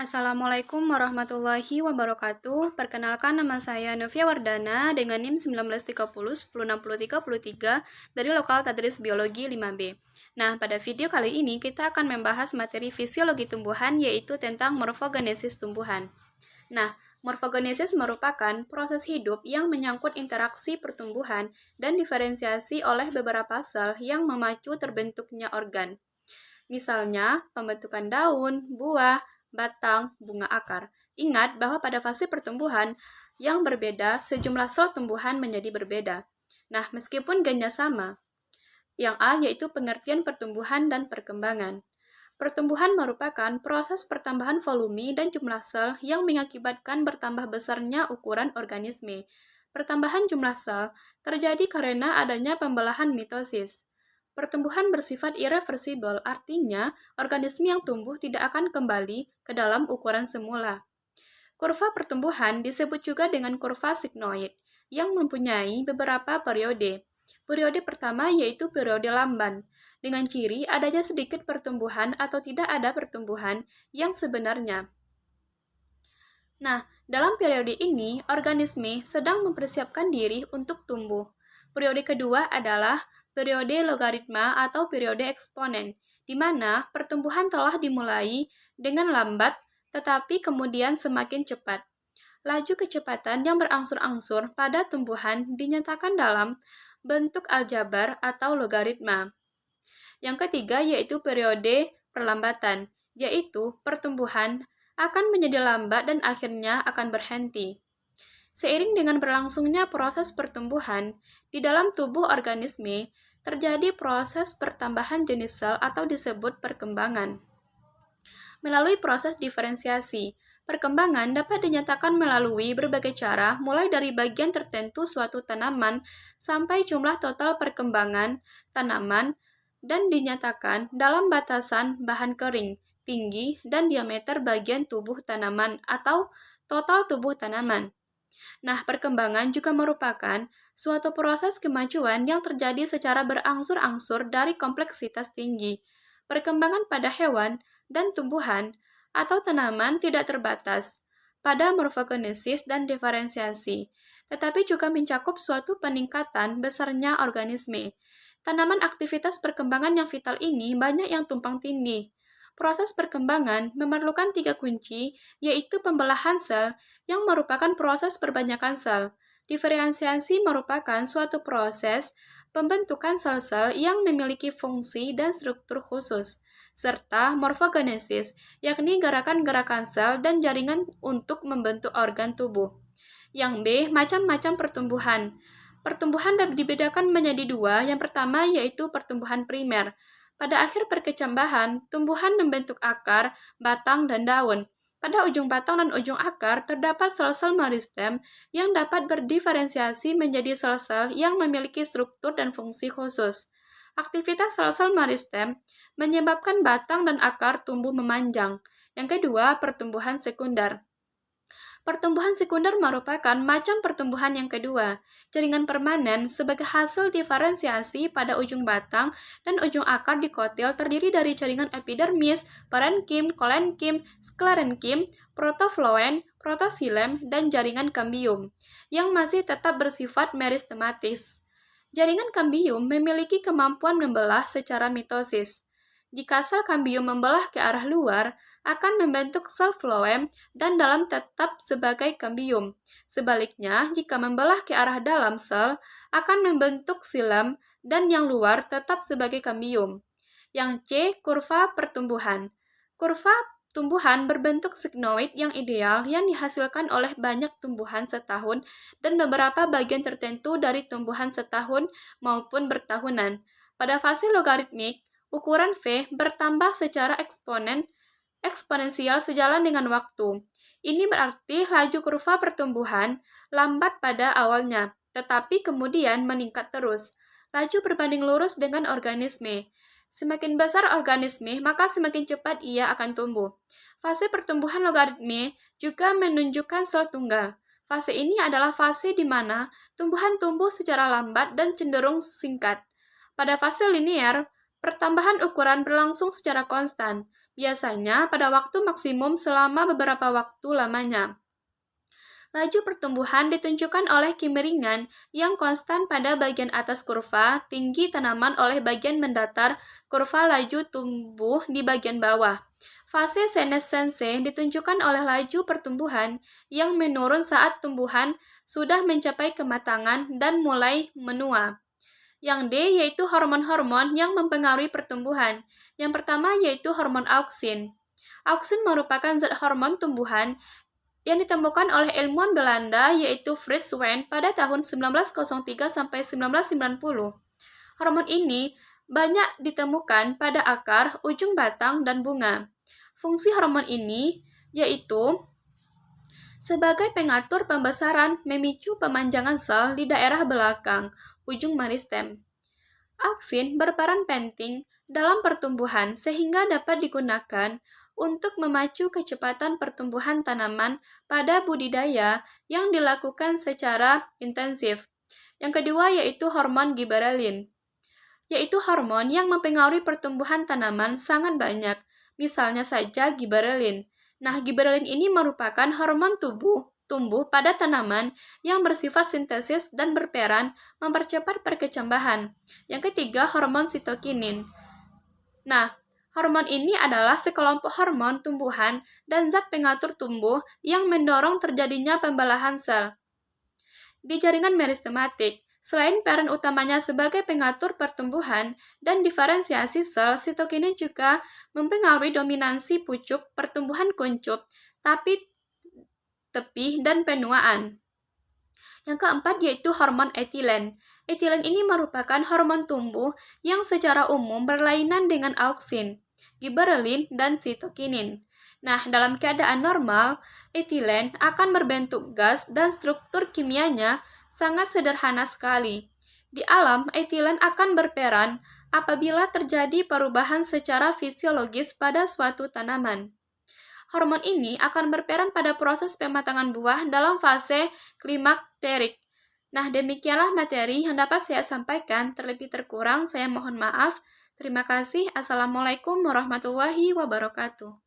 Assalamualaikum warahmatullahi wabarakatuh. Perkenalkan, nama saya Novia Wardana dengan NIM 1930 106033 dari Lokal Tadris Biologi 5B. Nah, pada video kali ini kita akan membahas materi fisiologi tumbuhan, yaitu tentang morfogenesis tumbuhan. Nah, morfogenesis merupakan proses hidup yang menyangkut interaksi pertumbuhan dan diferensiasi oleh beberapa sel yang memacu terbentuknya organ. Misalnya, pembentukan daun, buah, batang, bunga, akar. Ingat bahwa pada fase pertumbuhan yang berbeda, sejumlah sel tumbuhan menjadi berbeda. Nah, meskipun gennya sama, yang A yaitu pengertian pertumbuhan dan perkembangan. Pertumbuhan merupakan proses pertambahan volume dan jumlah sel yang mengakibatkan bertambah besarnya ukuran organisme. Pertambahan jumlah sel terjadi karena adanya pembelahan mitosis. Pertumbuhan bersifat irreversibel, artinya organisme yang tumbuh tidak akan kembali ke dalam ukuran semula. Kurva pertumbuhan disebut juga dengan kurva sigmoid, yang mempunyai beberapa periode. Periode pertama yaitu periode lamban, dengan ciri adanya sedikit pertumbuhan atau tidak ada pertumbuhan yang sebenarnya. Nah, dalam periode ini, organisme sedang mempersiapkan diri untuk tumbuh. Periode kedua adalah periode logaritma atau periode eksponen, di mana pertumbuhan telah dimulai dengan lambat, tetapi kemudian semakin cepat. Laju kecepatan yang berangsur-angsur pada tumbuhan dinyatakan dalam bentuk aljabar atau logaritma. Yang ketiga yaitu periode perlambatan, yaitu pertumbuhan akan menjadi lambat dan akhirnya akan berhenti. Seiring dengan berlangsungnya proses pertumbuhan, di dalam tubuh organisme terjadi proses pertambahan jenis sel atau disebut perkembangan. Melalui proses diferensiasi, perkembangan dapat dinyatakan melalui berbagai cara, mulai dari bagian tertentu suatu tanaman sampai jumlah total perkembangan tanaman dan dinyatakan dalam batasan bahan kering, tinggi, dan diameter bagian tubuh tanaman atau total tubuh tanaman. Nah, perkembangan juga merupakan suatu proses kemajuan yang terjadi secara berangsur-angsur dari kompleksitas tinggi. Perkembangan pada hewan dan tumbuhan atau tanaman tidak terbatas pada morfogenesis dan diferensiasi, tetapi juga mencakup suatu peningkatan besarnya organisme. Tanaman aktivitas perkembangan yang vital ini banyak yang tumpang tindih. Proses perkembangan memerlukan 3 kunci, yaitu pembelahan sel yang merupakan proses perbanyakan sel. Diferensiasi merupakan suatu proses pembentukan sel-sel yang memiliki fungsi dan struktur khusus, serta morfogenesis, yakni gerakan-gerakan sel dan jaringan untuk membentuk organ tubuh. Yang B, macam-macam pertumbuhan. Pertumbuhan dapat dibedakan menjadi 2. Yang pertama yaitu pertumbuhan primer. Pada akhir perkecambahan, tumbuhan membentuk akar, batang, dan daun. Pada ujung batang dan ujung akar terdapat sel-sel meristem yang dapat berdiferensiasi menjadi sel-sel yang memiliki struktur dan fungsi khusus. Aktivitas sel-sel meristem menyebabkan batang dan akar tumbuh memanjang. Yang kedua, pertumbuhan sekunder. Pertumbuhan sekunder merupakan macam pertumbuhan yang kedua. Jaringan permanen sebagai hasil diferensiasi pada ujung batang dan ujung akar dikotil terdiri dari jaringan epidermis, parenkim, kolenkim, sklerenkim, protofloem, protosilem, dan jaringan kambium, yang masih tetap bersifat meristematis. Jaringan kambium memiliki kemampuan membelah secara mitosis. Jika sel kambium membelah ke arah luar, akan membentuk sel floem dan dalam tetap sebagai kambium. Sebaliknya, jika membelah ke arah dalam sel, akan membentuk xilem dan yang luar tetap sebagai kambium. Yang C, kurva pertumbuhan. Kurva tumbuhan berbentuk sigmoid yang ideal yang dihasilkan oleh banyak tumbuhan setahun dan beberapa bagian tertentu dari tumbuhan setahun maupun bertahunan. Pada fase logaritmik, ukuran V bertambah secara eksponensial sejalan dengan waktu. Ini berarti laju kurva pertumbuhan lambat pada awalnya, tetapi kemudian meningkat terus. Laju berbanding lurus dengan organisme. Semakin besar organisme, maka semakin cepat ia akan tumbuh. Fase pertumbuhan logaritme juga menunjukkan sel tunggal. Fase ini adalah fase di mana tumbuhan tumbuh secara lambat dan cenderung singkat. Pada fase linear, pertambahan ukuran berlangsung secara konstan. biasanya pada waktu maksimum selama beberapa waktu lamanya. Laju pertumbuhan ditunjukkan oleh kemiringan yang konstan pada bagian atas kurva, tinggi tanaman oleh bagian mendatar, kurva laju tumbuh di bagian bawah. Fase senessensi ditunjukkan oleh laju pertumbuhan yang menurun saat tumbuhan sudah mencapai kematangan dan mulai menua. Yang D yaitu hormon-hormon yang mempengaruhi pertumbuhan. Yang pertama yaitu hormon auksin. Auksin merupakan zat hormon tumbuhan yang ditemukan oleh ilmuwan Belanda yaitu Frits Went pada tahun 1903 sampai 1990. Hormon ini banyak ditemukan pada akar, ujung batang, dan bunga. Fungsi hormon ini yaitu sebagai pengatur pembesaran, memicu pemanjangan sel di daerah belakang, ujung meristem. Auksin berperan penting dalam pertumbuhan sehingga dapat digunakan untuk memacu kecepatan pertumbuhan tanaman pada budidaya yang dilakukan secara intensif. Yang kedua yaitu hormon giberelin, yaitu hormon yang mempengaruhi pertumbuhan tanaman sangat banyak, misalnya saja giberelin. Nah, giberelin ini merupakan hormon tumbuh pada tanaman yang bersifat sintesis dan berperan mempercepat perkecambahan. Yang ketiga, hormon sitokinin. Nah, hormon ini adalah sekelompok hormon tumbuhan dan zat pengatur tumbuh yang mendorong terjadinya pembelahan sel. Di jaringan meristematik, selain peran utamanya sebagai pengatur pertumbuhan dan diferensiasi sel, sitokinin juga mempengaruhi dominansi pucuk, pertumbuhan kuncup, tepi, dan penuaan. Yang keempat yaitu hormon etilen. Etilen ini merupakan hormon tumbuh yang secara umum berlainan dengan auksin, giberelin, dan sitokinin. Nah, dalam keadaan normal, etilen akan berbentuk gas dan struktur kimianya sangat sederhana sekali. Di alam, etilen akan berperan apabila terjadi perubahan secara fisiologis pada suatu tanaman. Hormon ini akan berperan pada proses pematangan buah dalam fase klimakterik. Nah, demikianlah materi yang dapat saya sampaikan. Terlebih terkurang, saya mohon maaf. Terima kasih. Assalamualaikum warahmatullahi wabarakatuh.